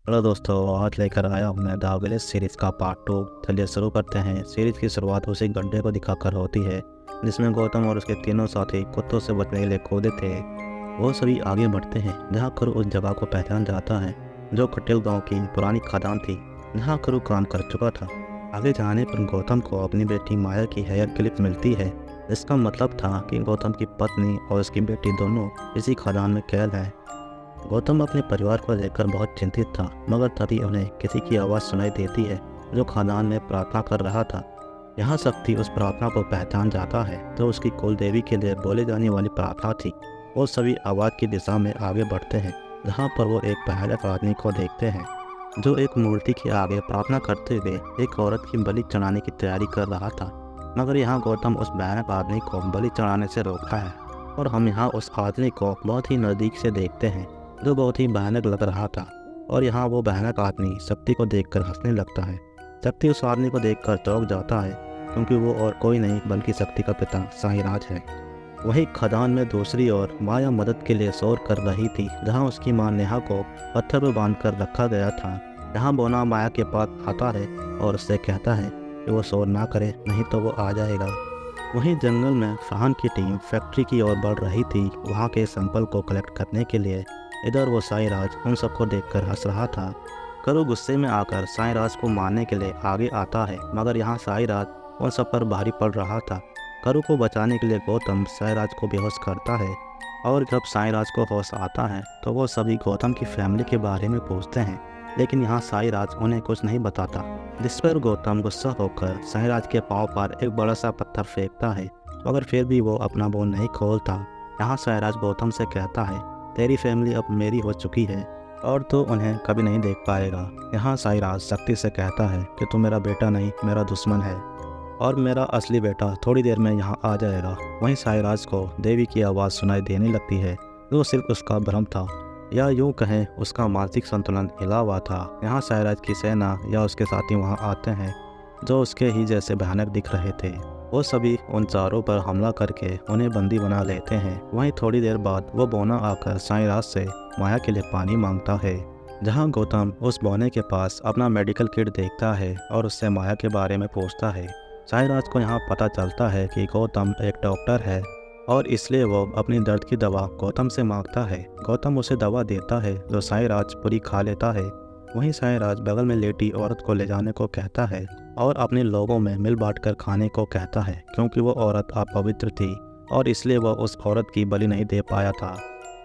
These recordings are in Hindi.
हेलो दोस्तों, आज लेकर आया हूँ मैं द विलेज सीरीज़ का पार्ट 2। चलिए शुरू करते हैं। सीरीज़ की शुरुआत उसी गड्ढे को दिखाकर होती है जिसमें गौतम और उसके तीनों साथी कुत्तों से बचने के लिए कूदे थे। वो सभी आगे बढ़ते हैं जहाँ करू उस जगह को पहचान जाता है जो कटेल गांव की पुरानी खदान थी जहाँ करू काम कर चुका था। आगे जाने पर गौतम को अपनी बेटी माया की हेयर क्लिप मिलती है। इसका मतलब था कि गौतम की पत्नी और उसकी बेटी दोनों इसी खदान में कैद हैं। गौतम अपने परिवार को लेकर बहुत चिंतित था, मगर तभी उन्हें किसी की आवाज़ सुनाई देती है जो खादान में प्रार्थना कर रहा था। यहाँ शक्ति उस प्रार्थना को पहचान जाता है जो उसकी कुल देवी के लिए बोले जाने वाली प्रार्थना थी। वो सभी आवाज़ की दिशा में आगे बढ़ते हैं जहाँ पर वो एक भयानक आदमी को देखते हैं जो एक मूर्ति के आगे प्रार्थना करते हुए एक औरत की बलि चढ़ाने की तैयारी कर रहा था। मगर यहाँ गौतम उस भयानक आदमी को बलि चढ़ाने से रोकता है और हम यहाँ उस आदमी को बहुत ही नज़दीक से देखते हैं जो बहुत ही भयानक लग रहा था। और यहाँ वो भयानक आदमी शक्ति को देखकर हंसने लगता है। शक्ति उस आदमी को देखकर चौंक जाता है क्योंकि वो और कोई नहीं बल्कि शक्ति का पिता साईराज है। वहीं खदान में दूसरी ओर माया मदद के लिए शोर कर रही थी जहाँ उसकी माँ नेहा को पत्थर पर बांध कर रखा गया था। यहाँ बोना माया के पास आता है और उससे कहता है कि वो शोर ना करे, नहीं तो वो आ जाएगा। वहीं जंगल में फरहान की टीम फैक्ट्री की ओर बढ़ रही थी वहाँ के सैंपल को कलेक्ट करने के लिए। इधर वो साईराज उन सबको देखकर हंस रहा था। करू गुस्से में आकर साईराज को मारने के लिए आगे आता है, मगर यहाँ साईराज उन सब पर भारी पड़ रहा था। करू को बचाने के लिए गौतम साईराज को बेहोश करता है और जब साईराज को होश आता है तो वो सभी गौतम की फैमिली के बारे में पूछते हैं, लेकिन यहाँ साईराज उन्हें कुछ नहीं बताता। जिस पर गौतम गुस्सा होकर साईराज के पाँव पर एक बड़ा सा पत्थर फेंकता है, मगर फिर भी वो अपना मुंह नहीं खोलता। यहाँ साईराज गौतम से कहता है, तेरी फैमिली अब मेरी हो चुकी है और तो उन्हें कभी नहीं देख पाएगा। यहाँ साईराज शक्ति से कहता है कि तू मेरा बेटा नहीं, मेरा दुश्मन है और मेरा असली बेटा थोड़ी देर में यहाँ आ जाएगा। वहीं साईराज को देवी की आवाज़ सुनाई देने लगती है जो सिर्फ उसका भ्रम था, या यूँ कहें उसका मानसिक संतुलन हिला हुआ था। यहाँ साईराज की सेना या उसके साथी वहाँ आते हैं जो उसके ही जैसे भयानक दिख रहे थे। वो सभी उन चारों पर हमला करके उन्हें बंदी बना लेते हैं। वहीं थोड़ी देर बाद वो बोना आकर साईराज से माया के लिए पानी मांगता है, जहाँ गौतम उस बोने के पास अपना मेडिकल किट देखता है और उससे माया के बारे में पूछता है। साईराज को यहाँ पता चलता है कि गौतम एक डॉक्टर है और इसलिए वो अपनी दर्द की दवा गौतम से मांगता है। गौतम उसे दवा देता है जो साईराज पूरी खा लेता है। वहीं साईराज बगल में लेटी औरत को ले जाने को कहता है और अपने लोगों में मिल बांट कर खाने को कहता है, क्योंकि वो औरत अपवित्र थी और इसलिए वह उस औरत की बलि नहीं दे पाया था।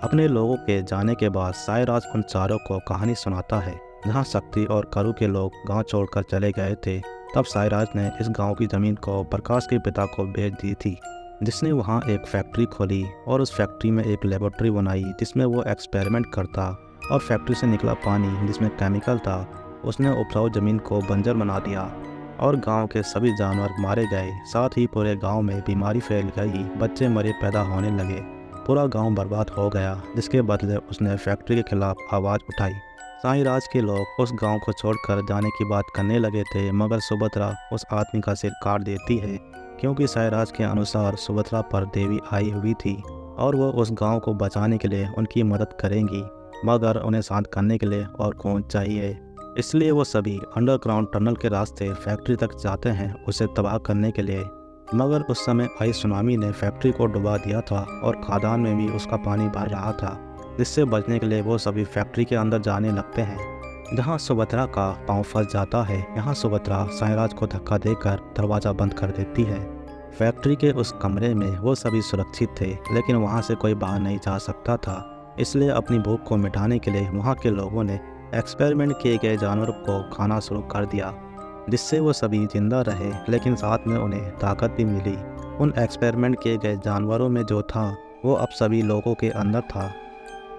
अपने लोगों के जाने के बाद साईराज उन चारों को कहानी सुनाता है। जहाँ शक्ति और करू के लोग गांव छोड़कर चले गए थे, तब साईराज ने इस गांव की ज़मीन को प्रकाश के पिता को बेच दी थी, जिसने वहाँ एक फैक्ट्री खोली और उस फैक्ट्री में एक लेबोरेटरी बनाई जिसमें वो एक्सपेरिमेंट करता। और फैक्ट्री से निकला पानी जिसमें केमिकल था उसने उपजाऊ ज़मीन को बंजर बना दिया और गांव के सभी जानवर मारे गए। साथ ही पूरे गांव में बीमारी फैल गई, बच्चे मरे पैदा होने लगे, पूरा गांव बर्बाद हो गया। जिसके बदले उसने फैक्ट्री के खिलाफ आवाज़ उठाई। साईराज के लोग उस गांव को छोड़कर जाने की बात करने लगे थे, मगर सुभद्रा उस आदमी का सिर काट देती है, क्योंकि साईराज के अनुसार सुभद्रा पर देवी आई हुई थी और वो उस गांव को बचाने के लिए उनकी मदद करेंगी, मगर उन्हें शांत करने के लिए और कौन चाहिए। इसलिए वो सभी अंडरग्राउंड टनल के रास्ते फैक्ट्री तक जाते हैं उसे तबाह करने के लिए। मगर उस समय आई सुनामी ने फैक्ट्री को डुबा दिया था और खदान में भी उसका पानी भर रहा था, जिससे बचने के लिए वो सभी फैक्ट्री के अंदर जाने लगते हैं, जहाँ सुभद्रा का पाँव फंस जाता है। यहाँ सुभद्रा साईराज को धक्का देकर दरवाज़ा बंद कर देती है। फैक्ट्री के उस कमरे में वो सभी सुरक्षित थे, लेकिन वहाँ से कोई बाहर नहीं जा सकता था। इसलिए अपनी भूख को मिटाने के लिए वहाँ के लोगों ने एक्सपेरिमेंट किए गए जानवरों को खाना शुरू कर दिया, जिससे वो सभी जिंदा रहे, लेकिन साथ में उन्हें ताकत भी मिली। उन एक्सपेरिमेंट किए गए जानवरों में जो था वो अब सभी लोगों के अंदर था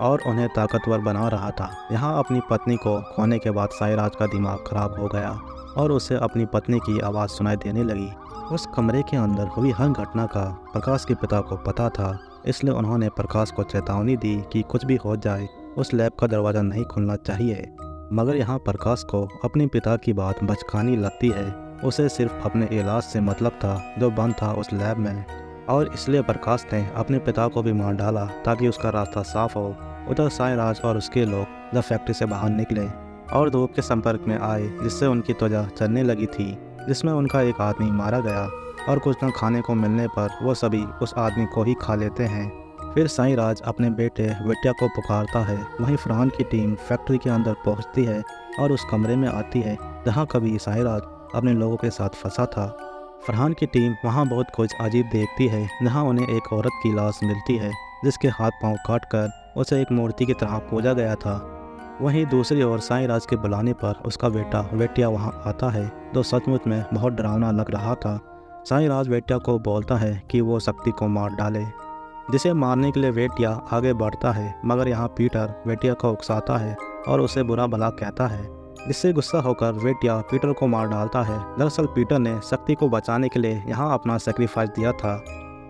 और उन्हें ताकतवर बना रहा था। यहाँ अपनी पत्नी को खोने के बाद साईराज का दिमाग खराब हो गया और उसे अपनी पत्नी की आवाज़ सुनाई देने लगी। उस कमरे के अंदर हुई हर घटना का प्रकाश के पिता को पता था, इसलिए उन्होंने प्रकाश को चेतावनी दी कि कुछ भी हो जाए उस लैब का दरवाज़ा नहीं खुलना चाहिए। मगर यहाँ प्रकाश को अपने पिता की बात बचकानी लगती है। उसे सिर्फ अपने इलाज से मतलब था जो बंद था उस लैब में, और इसलिए प्रकाश ने अपने पिता को भी मार डाला ताकि उसका रास्ता साफ हो। उधर साईराज और उसके लोग जब फैक्ट्री से बाहर निकले और धूप के संपर्क में आए, जिससे उनकी त्वचा चलने लगी थी, जिसमें उनका एक आदमी मारा गया और कुछ न खाने को मिलने पर वो सभी उस आदमी को ही खा लेते हैं। फिर साईं राज अपने बेटे वेट्या को पुकारता है। वहीं फरहान की टीम फैक्ट्री के अंदर पहुंचती है और उस कमरे में आती है जहां कभी साईं राज अपने लोगों के साथ फंसा था। फरहान की टीम वहां बहुत कुछ अजीब देखती है, जहां उन्हें एक औरत की लाश मिलती है जिसके हाथ पांव काटकर उसे एक मूर्ति की तरह पूजा गया था। वहीं दूसरी ओर साईं राज के बुलाने पर उसका बेटा वेट्या वहां आता है, जो सचमुच में बहुत डरावना लग रहा था। साईं राज वेट्या को बोलता है कि वो शक्ति को मार डाले, जिसे मारने के लिए वेट्या आगे बढ़ता है, मगर यहाँ पीटर वेट्या को उकसाता है और उसे बुरा भला कहता है, जिससे गुस्सा होकर वेट्या पीटर को मार डालता है। दरअसल पीटर ने शक्ति को बचाने के लिए यहाँ अपना सेक्रीफाइस दिया था।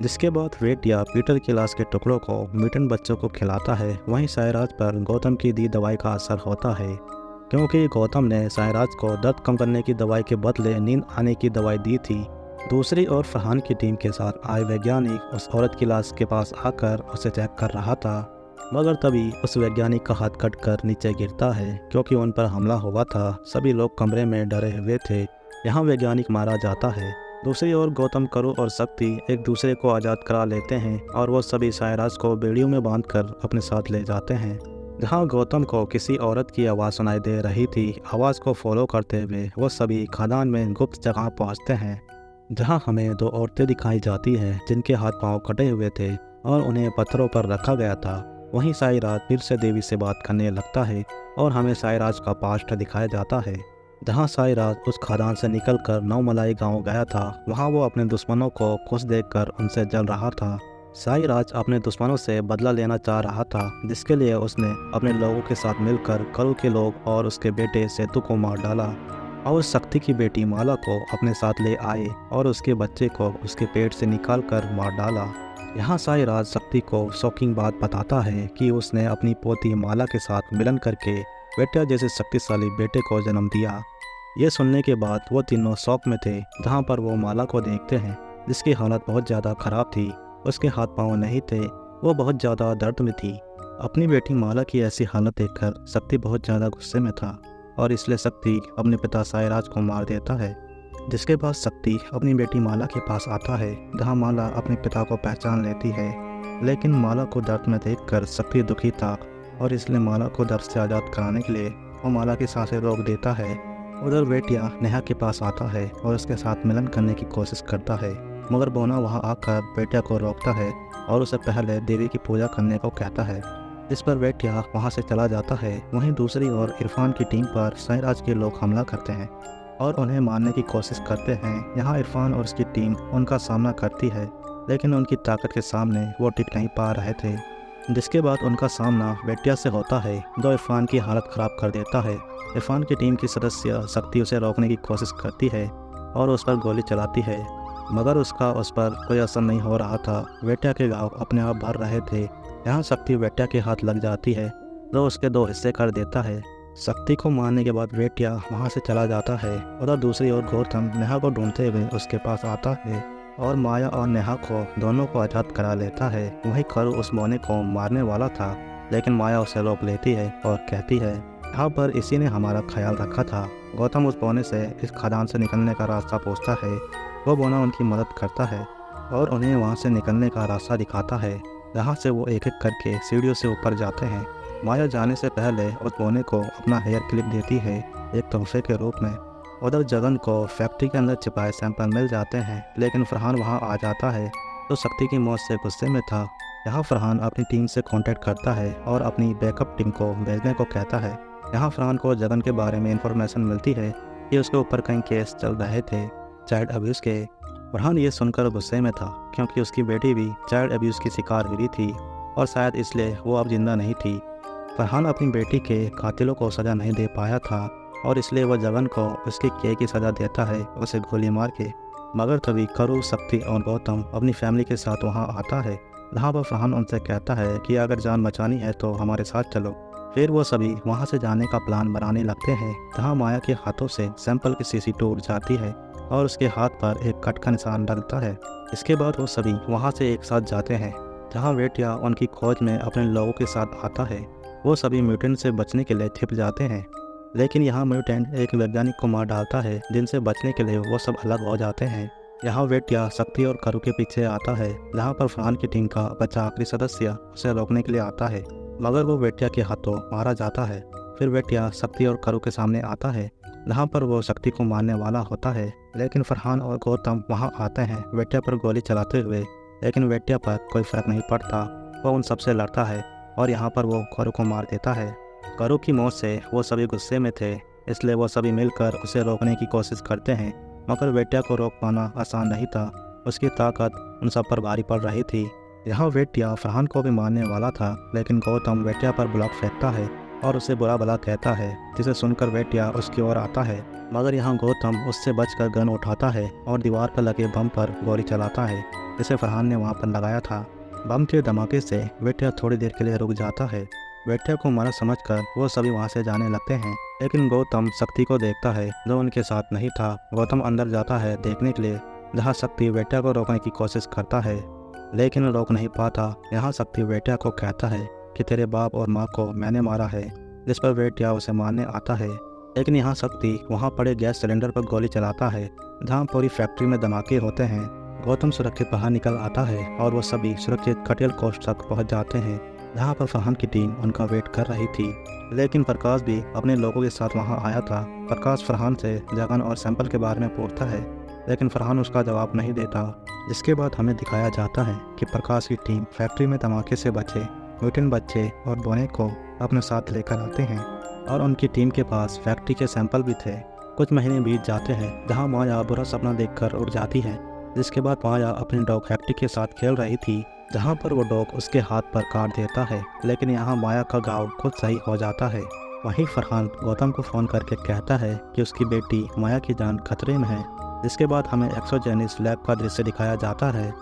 जिसके बाद वेट्या पीटर की लाश के टुकड़ों को म्यूटेंट बच्चों को खिलाता है। वहीं साईं राज पर गौतम की दी दवाई का असर होता है, क्योंकि गौतम ने साईं राज को दर्द कम करने की दवाई के बदले नींद आने की दवाई दी थी। दूसरी ओर फरहान की टीम के साथ आए वैज्ञानिक उस औरत की लाश के पास आकर उसे चेक कर रहा था, मगर तभी उस वैज्ञानिक का हाथ कटकर नीचे गिरता है, क्योंकि उन पर हमला हुआ था। सभी लोग कमरे में डरे हुए थे। यहाँ वैज्ञानिक मारा जाता है। दूसरी ओर गौतम, करू और शक्ति एक दूसरे को आज़ाद करा लेते हैं और वो सभी साईं राज को बेड़ियों में बांधकर अपने साथ ले जाते हैं। जहाँ गौतम को किसी औरत की आवाज़ सुनाई दे रही थी, आवाज़ को फॉलो करते हुए वो सभी खदान में गुप्त जगह पहुँचते हैं, जहां हमें दो औरतें दिखाई जाती हैं जिनके हाथ पांव कटे हुए थे और उन्हें पत्थरों पर रखा गया था। वहीं साईं राज फिर से देवी से बात करने लगता है और हमें साईं राज का पास्ट दिखाया जाता है, जहां साईं राज उस खदान से निकलकर नौमलाई गांव गया था। वहां वो अपने दुश्मनों को खुश देखकर उनसे जल रहा था। साईं राज अपने दुश्मनों से बदला लेना चाह रहा था, जिसके लिए उसने अपने लोगों के साथ मिलकर करू के लोग और उसके बेटे सेतु को मार डाला और शक्ति की बेटी माला को अपने साथ ले आए और उसके बच्चे को उसके पेट से निकालकर मार डाला। यहाँ साईं राज शक्ति को शॉकिंग बात बताता है कि उसने अपनी पोती माला के साथ मिलन करके वेट्या जैसे शक्तिशाली बेटे को जन्म दिया। ये सुनने के बाद वो तीनों शौक में थे। जहाँ पर वो माला को देखते हैं, जिसकी हालत बहुत ज़्यादा खराब थी। उसके हाथ पाँव नहीं थे, वो बहुत ज़्यादा दर्द में थी। अपनी बेटी माला की ऐसी हालत देखकर शक्ति बहुत ज़्यादा गुस्से में था और इसलिए शक्ति अपने पिता साईं राज को मार देता है। जिसके बाद शक्ति अपनी बेटी माला के पास आता है, जहां माला अपने पिता को पहचान लेती है। लेकिन माला को दर्द में देखकर शक्ति दुखी था और इसलिए माला को दर्द से आज़ाद कराने के लिए वो माला की सांसें रोक देता है। उधर वेट्या नेहा के पास आता है और उसके साथ मिलन करने की कोशिश करता है, मगर बोना वहां आकर वेट्या को रोकता है और उसे पहले देवी की पूजा करने को कहता है, जिस पर वेट्या वहां से चला जाता है। वहीं दूसरी ओर इरफान की टीम पर साईं राज के लोग हमला करते हैं और उन्हें मारने की कोशिश करते हैं। यहाँ इरफान और उसकी टीम उनका सामना करती है, लेकिन उनकी ताकत के सामने वो टिक नहीं पा रहे थे। जिसके बाद उनका सामना वेट्या से होता है, जो इरफान की हालत ख़राब कर देता है। इरफान की टीम की सदस्य शक्ति उसे रोकने की कोशिश करती है और उस पर गोली चलाती है, मगर उसका उस पर कोई असर नहीं हो रहा था। वेट्या के घाव अपने आप भर रहे थे। यहाँ शक्ति वेट्या के हाथ लग जाती है, जो उसके दो हिस्से कर देता है। शक्ति को मारने के बाद वेट्या वहाँ से चला जाता है। उधर दूसरी ओर गौतम नेहा को ढूंढते हुए उसके पास आता है और माया और नेहा को दोनों को आज़ाद करा लेता है। वहीं करू उस मोने को मारने वाला था, लेकिन माया उसे रोक लेती है और कहती है, यहाँ पर इसी ने हमारा ख्याल रखा था। गौतम उस बोने से इस खदान से निकलने का रास्ता पूछता है। वो बोना उनकी मदद करता है और उन्हें वहाँ से निकलने का रास्ता दिखाता है, जहाँ से वो एक एक करके सीढ़ियों से ऊपर जाते हैं। माया जाने से पहले उस बोने को अपना हेयर क्लिप देती है, एक तोहफे के रूप में। उधर जगन को फैक्ट्री के अंदर छिपाए सैंपल मिल जाते हैं, लेकिन फरहान वहां आ जाता है, तो शक्ति की मौत से गुस्से में था। यहाँ फरहान अपनी टीम से कांटेक्ट करता है और अपनी बैकअप टीम को भेजने को कहता है। यहाँ फरहान को जगन के बारे में इंफॉर्मेशन मिलती है कि उसके ऊपर कई केस चल रहे थे चाइल्ड अब्यूज़ के। फरहान ये सुनकर गुस्से में था, क्योंकि उसकी बेटी भी चाइल्ड अब्यूज़ की शिकार हुई थी और शायद इसलिए वो अब जिंदा नहीं थी। फरहान अपनी बेटी के कातिलों को सज़ा नहीं दे पाया था और इसलिए वह जगन को उसके किए की सज़ा देता है, उसे गोली मार के। मगर तभी करू, शक्ति और गौतम अपनी फैमिली के साथ वहां आता है, जहां पर फरहान उनसे कहता है कि अगर जान बचानी है तो हमारे साथ चलो। फिर वो सभी वहां से जाने का प्लान बनाने लगते हैं, जहां माया के हाथों से सैंपल की शीशी टूट जाती है और उसके हाथ पर एक कट का निशान लगता है। इसके बाद वो सभी वहां से एक साथ जाते हैं, जहां वेट्या उनकी खोज में अपने लोगों के साथ आता है। वो सभी म्यूटेंट से बचने के लिए छिप जाते हैं। लेकिन यहाँ म्यूटेंट एक वैज्ञानिक को मार डालता है, जिनसे बचने के लिए वो सब अलग हो जाते हैं। यहाँ वेट्या शक्ति और करू के पीछे आता है, जहाँ पर फरहान की टीम का बचा आखिरी सदस्य उसे रोकने के लिए आता है, मगर वो वेट्या के हाथों मारा जाता है। फिर वेट्या शक्ति और करू के सामने आता है, जहाँ पर वो शक्ति को मारने वाला होता है, लेकिन फरहान और गौतम वहाँ आते हैं वेट्या पर गोली चलाते हुए। लेकिन वेट्या पर कोई फर्क नहीं पड़ता, वो उन सबसे लड़ता है और यहाँ पर वो करू को मार देता है। करू की मौत से वो सभी गुस्से में थे, इसलिए वो सभी मिलकर उसे रोकने की कोशिश करते हैं, मगर वेट्या को रोक पाना आसान नहीं था। उसकी ताकत उन सब पर भारी पड़ रही थी। यहाँ वेट्या फरहान को भी मारने वाला था, लेकिन गौतम वेट्या पर ब्लॉक फेंकता है और उसे बुरा भला कहता है, जिसे सुनकर वेट्या उसकी ओर आता है, मगर यहाँ गौतम उससे बचकर गन उठाता है और दीवार पर लगे बम पर गोली चलाता है, जिसे फरहान ने वहाँ पर लगाया था। बम के धमाके से वेट्या थोड़ी देर के लिए रुक जाता है। वेट्या को मारा समझकर वो सभी वहाँ से जाने लगते हैं, लेकिन गौतम शक्ति को देखता है, जो उनके साथ नहीं था। गौतम अंदर जाता है देखने के लिए, जहाँ शक्ति वेट्या को रोकने की कोशिश करता है, लेकिन रोक नहीं पाता। यहाँ शक्ति वेट्या को कहता है कि तेरे बाप और माँ को मैंने मारा है, जिस पर वेट्या उसे मारने आता है। लेकिन यहाँ शक्ति वहाँ पड़े गैस सिलेंडर पर गोली चलाता है, जहाँ पूरी फैक्ट्री में धमाके होते हैं। गौतम सुरक्षित बाहर निकल आता है और वो सभी सुरक्षित कटियल कोस्ट तक पहुँच जाते हैं, जहाँ पर फरहान की टीम उनका वेट कर रही थी। लेकिन प्रकाश भी अपने लोगों के साथ वहाँ आया था। प्रकाश फरहान से जगन और सैंपल के बारे में पूछता है, लेकिन फरहान उसका जवाब नहीं देता। जिसके बाद हमें दिखाया जाता है कि प्रकाश की टीम फैक्ट्री में धमाके से बचे म्यूटेंट बच्चे और बोने को अपने साथ लेकर आते हैं, और उनकी टीम के पास फैक्ट्री के सैंपल भी थे। कुछ महीने बीत जाते हैं, जहाँ माया बुरा सपना देखकर उड़ जाती है। जिसके बाद माया अपनी डॉग हैप्टी के साथ खेल रही थी, जहाँ पर वो डॉग उसके हाथ पर काट देता है, लेकिन यहाँ माया का घाव खुद सही हो जाता है। वहीं फरहान गौतम को फ़ोन करके कहता है कि उसकी बेटी माया की जान खतरे में है। जिसके बाद हमें एक्सोजेनिस लैब का दृश्य दिखाया जाता है,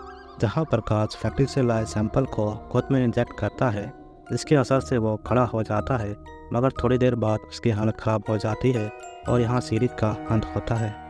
जहाँ प्रकाश फैक्ट्री से लाए सैंपल को खुद में इंजेक्ट करता है, जिसके असर से वो खड़ा हो जाता है, मगर थोड़ी देर बाद उसकी हालत ख़राब हो जाती है और यहाँ सीरीज का अंत होता है।